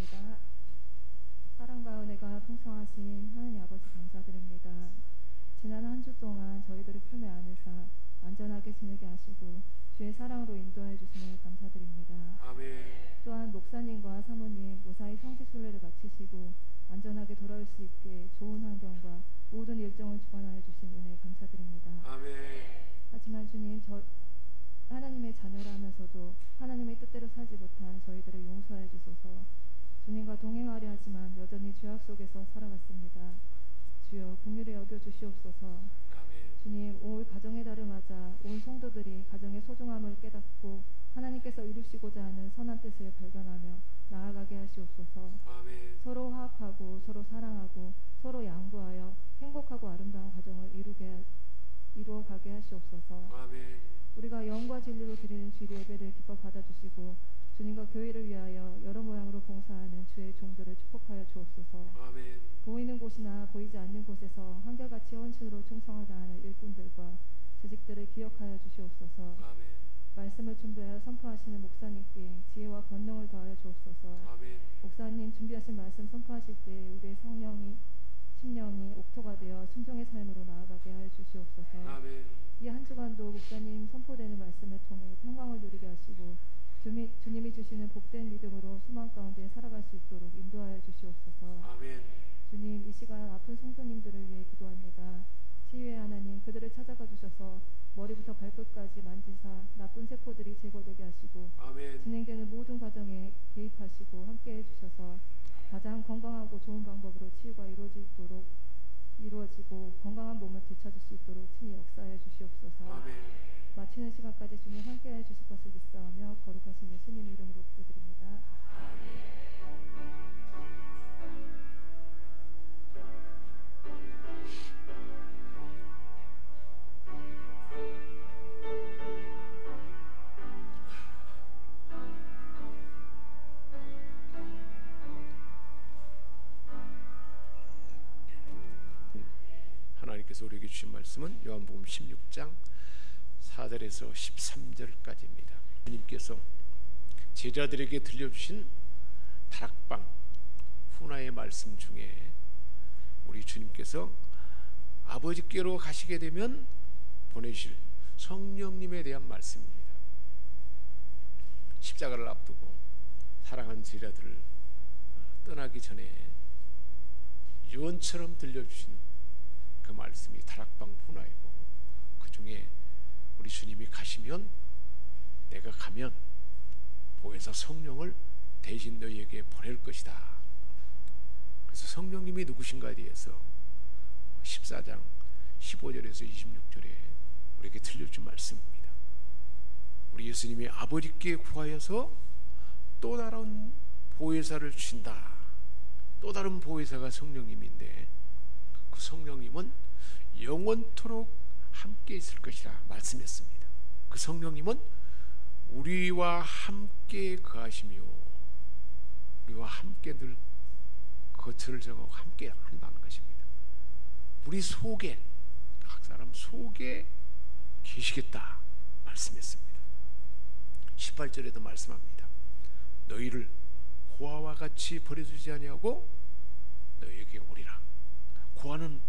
기도합니다. 사랑과 은혜가 풍성하신 하나님 아버지 감사드립니다. 지난 한 주 동안 저희들을 품에 안으사 안전하게 지내게 하시고 주의 사랑으로 인도해 주심을 감사드립니다. 아멘. 또한 목사님과 사모님 무사히 성지순례를 마치시고 안전하게 돌아올 수 있게 좋은 환경과 모든 일정을 주관하여 주신 은혜 감사드립니다. 아멘. 하지만 주님, 하나님의 자녀라 하면서도 하나님의 뜻대로 살지 못한 저희들을 용서해 주소서. 주님과 동행하려 하지만 여전히 죄악 속에서 살아갔습니다. 주여 긍휼히 여겨 주시옵소서. 아멘. 주님, 올 가정의 달을 맞아 온 성도들이 가정의 소중함을 깨닫고 하나님께서 이루시고자 하는 선한 뜻을 발견하며 나아가게 하시옵소서. 아멘. 서로 화합하고 서로 사랑하고 서로 양보하여 행복하고 아름다운 가정을 이루어가게 하시옵소서. 아멘. 우리가 영과 진리로 드리는 주일 예배를 기뻐 받아주시고 주님과 교회를 위하여 여러 모양으로 봉사하는 주의 종들을 축복하여 주옵소서. 아멘. 보이는 곳이나 보이지 않는 곳에서 한결같이 헌신으로 충성을 다하는 일꾼들과 재직들을 기억하여 주시옵소서. 아멘. 말씀을 준비하여 선포하시는 목사님께 지혜와 권능을 더하여 주옵소서. 아멘. 목사님 준비하신 말씀 선포하실 때 우리의 심령이 옥토가 되어 순종의 삶으로 나아가게 하여 주시옵소서. 아멘. 이 한 주간도 목사님 선포되는 말씀을 통해 평강을 누리게 하시고 주님이 주시는 복된 믿음으로 소망 가운데 살아갈 수 있도록 인도하여 주시옵소서. 아멘. 주님, 이 시간 아픈 성도님들을 위해 기도합니다. 치유의 하나님, 그들을 찾아가 주셔서 머리부터 발끝까지 만지사 나쁜 세포들이 제거되게 하시고 아멘. 진행되는 모든 과정에 개입하시고 함께해 주셔서 가장 건강하고 좋은 방법으로 치유가 이루어지고 건강한 몸을 되찾을 수 있도록 친히 역사해 주시옵소서. 아멘. 마치는 시간까지 주님 함께해 주실 것을 믿사오며 거룩하신 예수님 이름으로 기도드립니다. 하나님께서 우리에게 주신 말씀은 요한복음 16장 4절에서 13절까지입니다. 주님께서 제자들에게 들려주신 다락방 훈화의 말씀 중에 우리 주님께서 아버지께로 가시게 되면 보내실 성령님에 대한 말씀입니다. 십자가를 앞두고 사랑하는 제자들을 떠나기 전에 유언처럼 들려주신 그 말씀이 다락방 훈화이고, 그 중에 우리 주님이 가시면, 내가 가면 보혜사 성령을 대신 너희에게 보낼 것이다. 그래서 성령님이 누구신가에 대해서 14장 15절에서 26절에 우리에게 들려준 말씀입니다. 우리 예수님이 아버지께 구하여서 또 다른 보혜사를 주신다. 또 다른 보혜사가 성령님인데 그 성령님은 영원토록 함께 있을 것이라 말씀했습니다. 그 성령님은 우리와 함께 거하시며 우리와 함께 늘 거처를 정하고 함께 한다는 것입니다. 우리 속에, 각 사람 속에 계시겠다 말씀했습니다. 18절에도 말씀합니다. 너희를 고아와 같이 버려두지 아니하고 너희에게 오리라. 고아는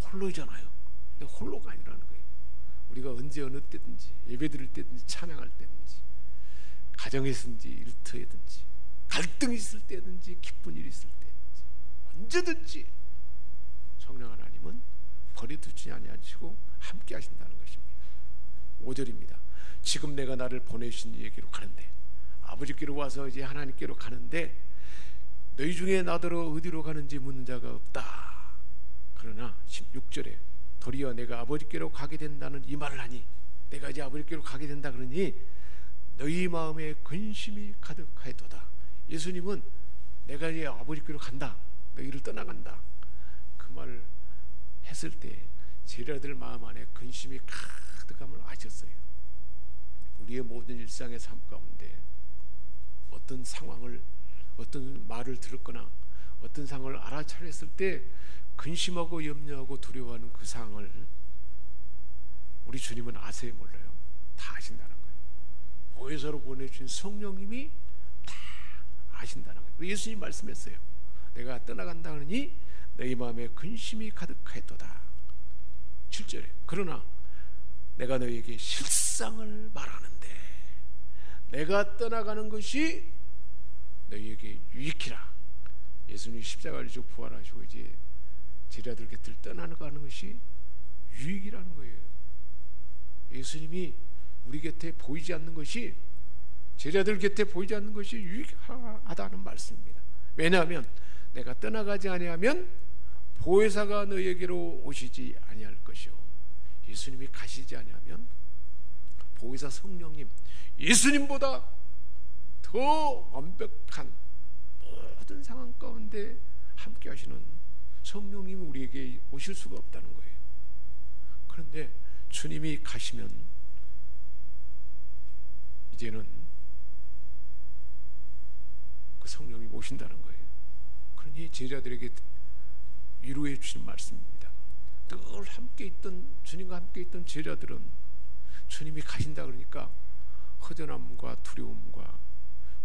홀로이잖아요. 근데 홀로가 아니라는 거예요. 우리가 언제 어느 때든지 예배 드릴 때든지 찬양할 때든지 가정에서든지 일터에든지 갈등이 있을 때든지 기쁜 일이 있을 때든지 언제든지 성령 하나님은 버려두지 아니하시고 함께 하신다는 것입니다. 5절입니다. 지금 내가 나를 보내신 이에게로 가는데, 아버지께로 와서 이제 하나님께로 가는데 너희 중에 나더러 어디로 가는지 묻는 자가 없다. 그러나 16절에 도리어 내가 아버지께로 가게 된다는 이 말을 하니, 내가 이제 아버지께로 가게 된다 그러니 너희 마음에 근심이 가득하였도다. 예수님은 내가 이제 아버지께로 간다, 너희를 떠나간다, 그 말을 했을 때 제자들 마음 안에 근심이 가득함을 아셨어요. 우리의 모든 일상의 삶 가운데 어떤 상황을, 어떤 말을 들었거나 어떤 상황을 알아차렸을 때 근심하고 염려하고 두려워하는 그 상황을 우리 주님은 아세요, 몰라요? 다 아신다는 거예요. 보혜사로 보내주신 성령님이 다 아신다는 거예요. 예수님 말씀했어요. 내가 떠나간다 하니 너희 마음에 근심이 가득하였도다. 7절에 그러나 내가 너희에게 실상을 말하는데 내가 떠나가는 것이 너희에게 유익이라. 예수님이 십자가를 지고 부활하시고 이제 제자들 곁을 떠나가는 것이 유익이라는 거예요. 예수님이 우리 곁에 보이지 않는 것이, 제자들 곁에 보이지 않는 것이 유익하다는 말씀입니다. 왜냐하면 내가 떠나가지 아니하면 보혜사가 너희에게로 오시지 아니할 것이요. 예수님이 가시지 아니하면 보혜사 성령님, 예수님보다 더 완벽한 모든 상황 가운데 함께 하시는 성령님이 우리에게 오실 수가 없다는 거예요. 그런데 주님이 가시면 이제는 그 성령이 오신다는 거예요. 그러니 제자들에게 위로해 주시는 말씀입니다. 늘 함께 있던, 주님과 함께 있던 제자들은 주님이 가신다 그러니까 허전함과 두려움과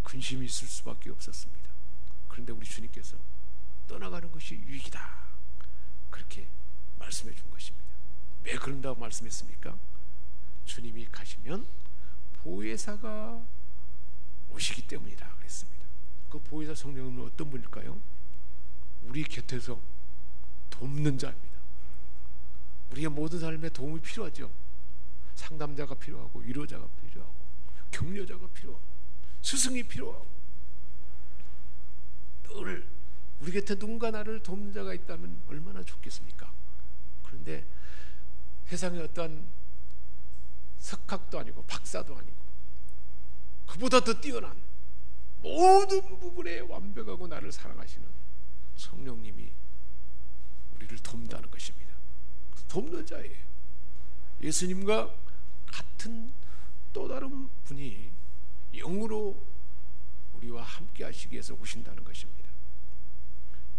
근심이 있을 수밖에 없었습니다. 그런데 우리 주님께서 떠나가는 것이 유익이다, 그렇게 말씀해 준 것입니다. 왜 그런다고 말씀했습니까? 주님이 가시면 보혜사가 오시기 때문이다 그랬습니다. 그 보혜사 성령은 어떤 분일까요? 우리 곁에서 돕는 자입니다. 우리의 모든 삶에 도움이 필요하죠. 상담자가 필요하고 위로자가 필요하고 격려자가 필요하고 스승이 필요하고, 늘 우리 곁에 누군가 나를 돕는 자가 있다면 얼마나 좋겠습니까? 그런데 세상에 어떠한 석학도 아니고 박사도 아니고 그보다 더 뛰어난 모든 부분에 완벽하고 나를 사랑하시는 성령님이 우리를 돕는다는 것입니다. 돕는 자예요. 예수님과 같은 또 다른 분이 영으로 우리와 함께 하시기 위해서 오신다는 것입니다.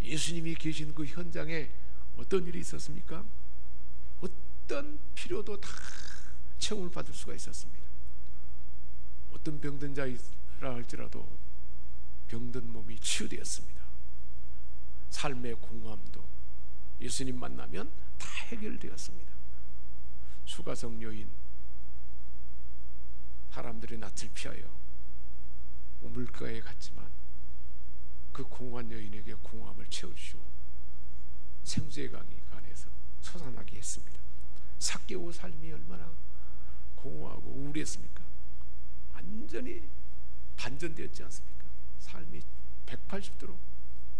예수님이 계신 그 현장에 어떤 일이 있었습니까? 어떤 필요도 다 채움을 받을 수가 있었습니다. 어떤 병든 자이라 할지라도 병든 몸이 치유되었습니다. 삶의 공허함도 예수님 만나면 다 해결되었습니다. 수가성 여인, 사람들이 낯을 피하여 우물가에 갔지만 그 공허한 여인에게 공허함을 채워주시고 생수의 강이 간에서 솟아나게 했습니다. 삭개오 삶이 얼마나 공허하고 우울했습니까? 완전히 반전되었지 않습니까? 삶이 180도로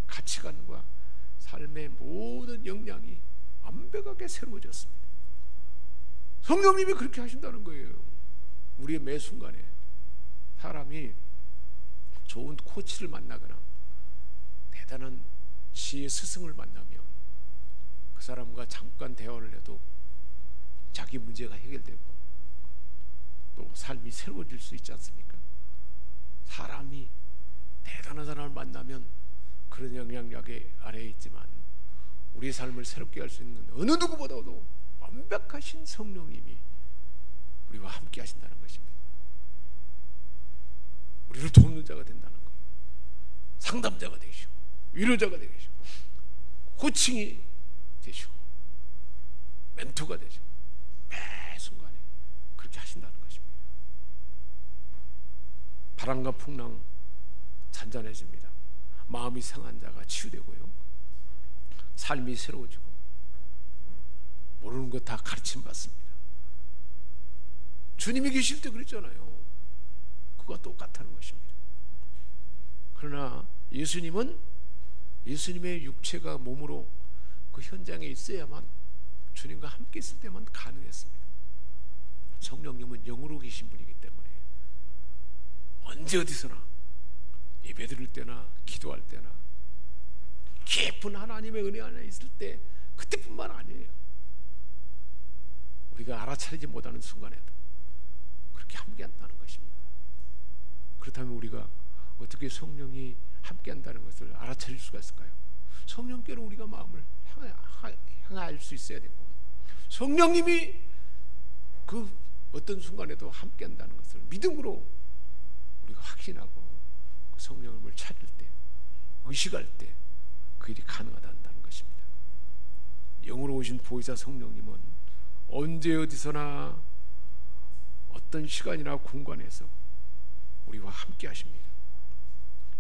가치관과 삶의 모든 역량이 완벽하게 새로워졌습니다. 성령님이 그렇게 하신다는 거예요. 우리의 매 순간에 사람이 좋은 코치를 만나거나 대단한 지혜 스승을 만나면 그 사람과 잠깐 대화를 해도 자기 문제가 해결되고 또 삶이 새로워질 수 있지 않습니까? 사람이 대단한 사람을 만나면 그런 영향력 아래에 있지만 우리의 삶을 새롭게 할 수 있는 어느 누구보다도 완벽하신 성령님이 우리와 함께 하신다는 것입니다. 우리를 돕는 자가 된다는 거예요. 상담자가 되시고 위로자가 되시고 코칭이 되시고 멘토가 되시고 매 순간에 그렇게 하신다는 것입니다. 바람과 풍랑 잔잔해집니다. 마음이 상한 자가 치유되고요, 삶이 새로워지고 모르는 것 다 가르침 받습니다. 주님이 계실 때 그랬잖아요. 그와 똑같다는 것입니다. 그러나 예수님은 예수님의 육체가 몸으로 그 현장에 있어야만, 주님과 함께 있을 때만 가능했습니다. 성령님은 영으로 계신 분이기 때문에 언제 어디서나 예배 드릴 때나 기도할 때나 깊은 하나님의 은혜 안에 있을 때 그때뿐만 아니에요. 우리가 알아차리지 못하는 순간에도 그렇게 함께 한다는 것입니다. 그렇다면 우리가 어떻게 성령이 함께 한다는 것을 알아차릴 수가 있을까요? 성령께로 우리가 마음을 향할 수 있어야 되고, 성령님이 그 어떤 순간에도 함께 한다는 것을 믿음으로 우리가 확신하고 성령님을 찾을 때, 의식할 때 그 일이 가능하다는 것입니다. 영으로 오신 보혜사 성령님은 언제 어디서나 어떤 시간이나 공간에서 우리와 함께 하십니다.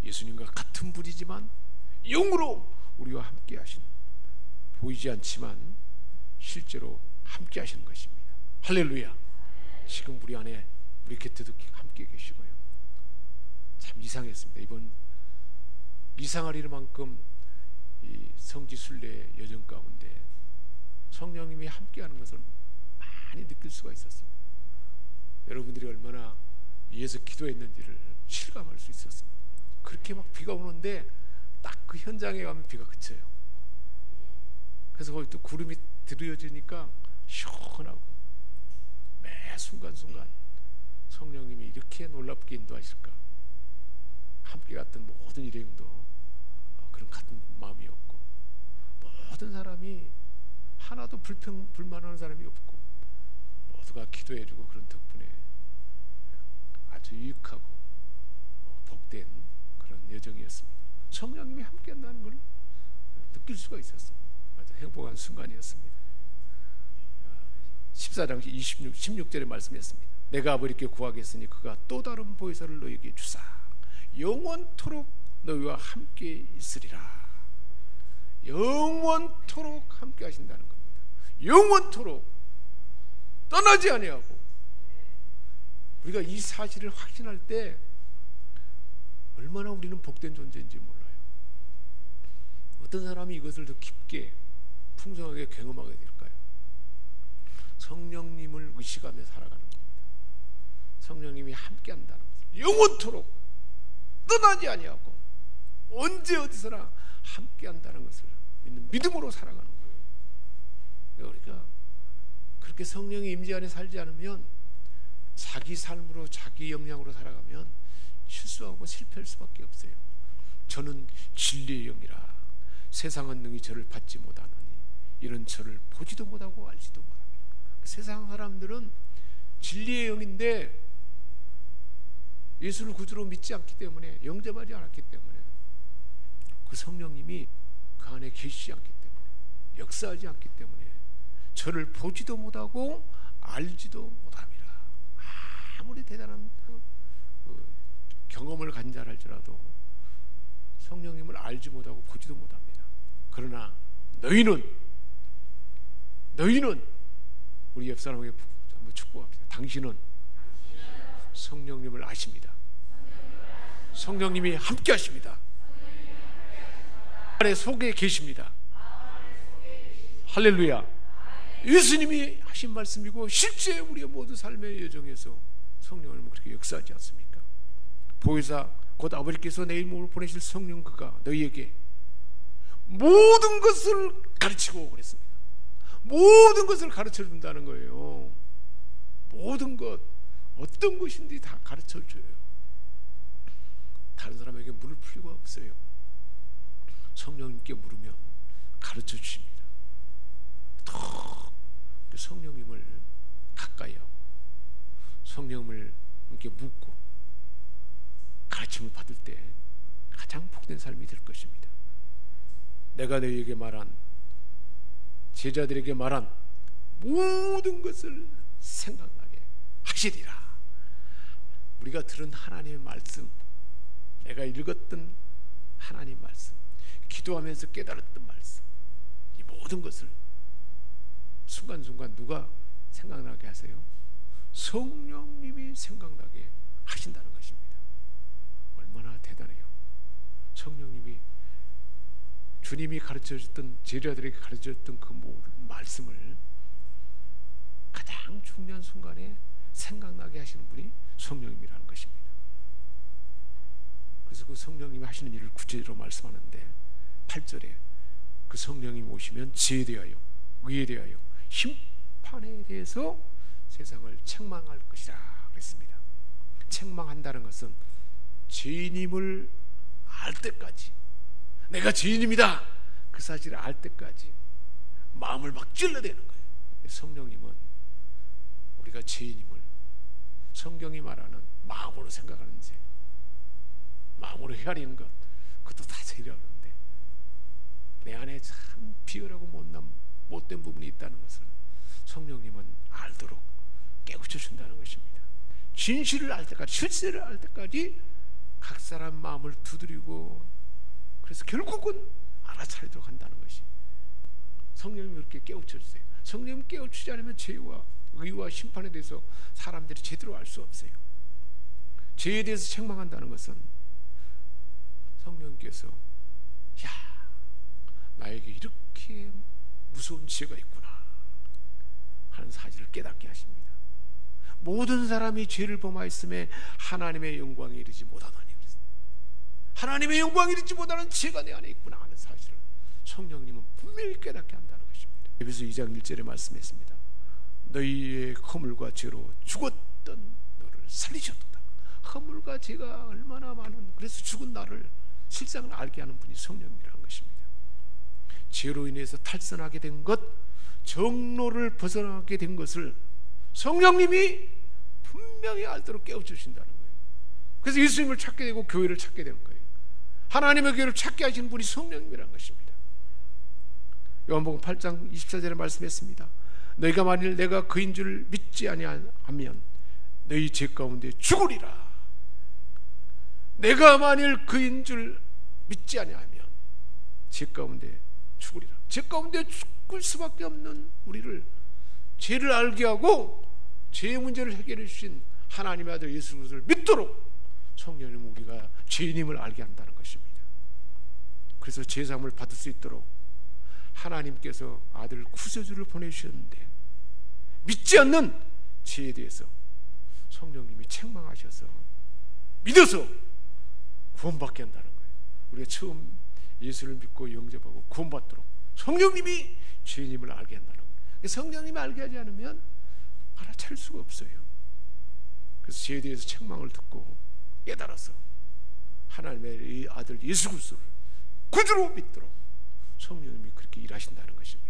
예수님과 같은 분이지만 영으로 우리와 함께 하시는, 보이지 않지만 실제로 함께 하시는 것입니다. 할렐루야. 지금 우리 안에, 우리 곁에도 함께 계시고요. 참 이상했습니다. 이번 이상하리만큼 이 성지순례 여정 가운데 성령님이 함께하는 것을 많이 느낄 수가 있었습니다. 여러분들이 얼마나 위에서 기도했는지를 실감할 수 있었습니다. 그렇게 막 비가 오는데 딱 그 현장에 가면 비가 그쳐요. 그래서 거기 또 구름이 드리워지니까 시원하고, 매 순간순간 성령님이 이렇게 놀랍게 인도하실까. 함께 갔던 모든 일행도 그런 같은 마음이었고, 모든 사람이 하나도 불만하는 사람이 없고, 모두가 기도해주고, 그런 덕분에 아주 유익하고 복된 그런 여정이었습니다. 성령님이 함께 한다는 걸 느낄 수가 있었습니다. 아주 행복한 순간이었습니다. 14장 16절의 말씀이었습니다. 내가 아버지께 구하겠으니 그가 또 다른 보혜사를 너희에게 주사 영원토록 너희와 함께 있으리라. 영원토록 함께 하신다는 겁니다. 영원토록 떠나지 아니하고. 우리가 이 사실을 확신할 때 얼마나 우리는 복된 존재인지 몰라요. 어떤 사람이 이것을 더 깊게 풍성하게 경험하게 될까요? 성령님을 의식하며 살아가는 겁니다. 성령님이 함께 한다는 것을 영원토록 떠나지 아니하고 언제 어디서나 함께 한다는 것을 믿는 믿음으로 살아가는 거예요. 우리가 그렇게 성령의 임재 안에 살지 않으면, 자기 삶으로 자기 역량으로 살아가면 실수하고 실패할 수밖에 없어요. 저는 진리의 영이라 세상은 능히 저를 받지 못하느니 이런 저를 보지도 못하고 알지도 못합니다. 세상 사람들은 진리의 영인데 예수를 구주로 믿지 않기 때문에, 영접하지 않았기 때문에, 그 성령님이 그 안에 계시지 않기 때문에, 역사하지 않기 때문에 저를 보지도 못하고 알지도 못합니다. 아무리 대단한 경험을 가진 자랄지라도 성령님을 알지 못하고 보지도 못합니다. 그러나 너희는 우리 옆 사람에게 한번 축복합니다. 당신은 성령님을 아십니다. 성령님이 함께 하십니다. 아래 속에 계십니다. 할렐루야. 예수님이 하신 말씀이고, 실제 우리의 모든 삶의 여정에서 성령을 그렇게 역사하지 않습니까? 보혜사 곧 아버지께서 내 이름으로 보내실 성령 그가 너희에게 모든 것을 가르치고 그랬습니다. 모든 것을 가르쳐 준다는 거예요. 모든 것, 어떤 것인지 다 가르쳐 줘요. 다른 사람에게 물을 필요가 없어요. 성령님께 물으면 가르쳐 주십니다. 더 성령님을 가까이 하고 성령님을 이렇게 묻고 가르침을 받을 때 가장 복된 삶이 될 것입니다. 내가 너희에게 말한, 제자들에게 말한 모든 것을 생각나게 하시리라. 우리가 들은 하나님의 말씀, 내가 읽었던 하나님의 말씀, 기도하면서 깨달았던 말씀, 이 모든 것을 순간순간 누가 생각나게 하세요? 성령님이 생각나게 하신다는 것입니다. 얼마나 대단해요. 성령님이, 주님이 가르쳐줬던, 제자들에게 가르쳐줬던 그 모든 말씀을 가장 중요한 순간에 생각나게 하시는 분이 성령님이라는 것입니다. 그래서 그 성령님이 하시는 일을 구체적으로 말씀하는데 8절에 그 성령님이 오시면 지혜에 대하여, 의에 대하여, 심판에 대해서 세상을 책망할 것이라 그랬습니다. 책망한다는 것은 죄인임을 알 때까지, 내가 죄인입니다 그 사실을 알 때까지 마음을 막 찔러대는 거예요. 성령님은 우리가 죄인임을 성경이 말하는 마음으로 생각하는 죄, 마음으로 헤아리는 것, 그것도 다 죄라는데 내 안에 참 비열하고 못된 부분이 있다는 것을 성령님은 알도록 깨우쳐 준다는 것입니다. 진실을 알 때까지, 실체를 알 때까지 각 사람 마음을 두드리고, 그래서 결국은 알아차리도록 한다는 것이 성령님이 그렇게 깨우쳐 주세요. 성령님 깨우치지 않으면 죄와 의와 심판에 대해서 사람들이 제대로 알 수 없어요. 죄에 대해서 책망한다는 것은 성령님께서 야, 나에게 이렇게 무서운 죄가 있구나 하는 사실을 깨닫게 하십니다. 모든 사람이 죄를 범하였음에 하나님의 영광에 이르지 못하더니, 하나님의 영광에 이르지 못하는 죄가 내 안에 있구나 하는 사실을 성령님은 분명히 깨닫게 한다는 것입니다. 에베소 2장 1절에 말씀했습니다. 너희의 허물과 죄로 죽었던 너를 살리셨도다. 허물과 죄가 얼마나 많은, 그래서 죽은 나를 실상을 알게 하는 분이 성령님이라는 것입니다. 죄로 인해서 탈선하게 된 것, 정로를 벗어나게 된 것을 성령님이 분명히 알도록 깨우쳐주신다는 거예요. 그래서 예수님을 찾게 되고 교회를 찾게 되는 거예요. 하나님의 교회를 찾게 하시는 분이 성령님이라는 것입니다. 요한복음 8장 24절에 말씀했습니다. 너희가 만일 내가 그인 줄 믿지 아니하면 너희 죄 가운데 죽으리라. 내가 만일 그인 줄 믿지 아니하면 죄 가운데 죽으리라. 죄 가운데 죽을 수밖에 없는 우리를 죄를 알게 하고 죄의 문제를 해결해 주신 하나님의 아들 예수 그리스도를 믿도록 성령님은 우리가 죄인임을 알게 한다는 것입니다. 그래서 죄사함을 받을 수 있도록 하나님께서 아들 구세주를 보내주셨는데 믿지 않는 죄에 대해서 성령님이 책망하셔서 믿어서 구원받게 한다는 거예요. 우리가 처음 예수를 믿고 영접하고 구원받도록 성령님이 죄인임을 알게 한다는 거예요. 성령님이 알게 하지 않으면 알아차릴 수가 없어요. 그래서 죄에 대해서 책망을 듣고 깨달아서 하나님의 아들 예수 그리스도를 구주로 믿도록 성령님이 그렇게 일하신다는 것입니다.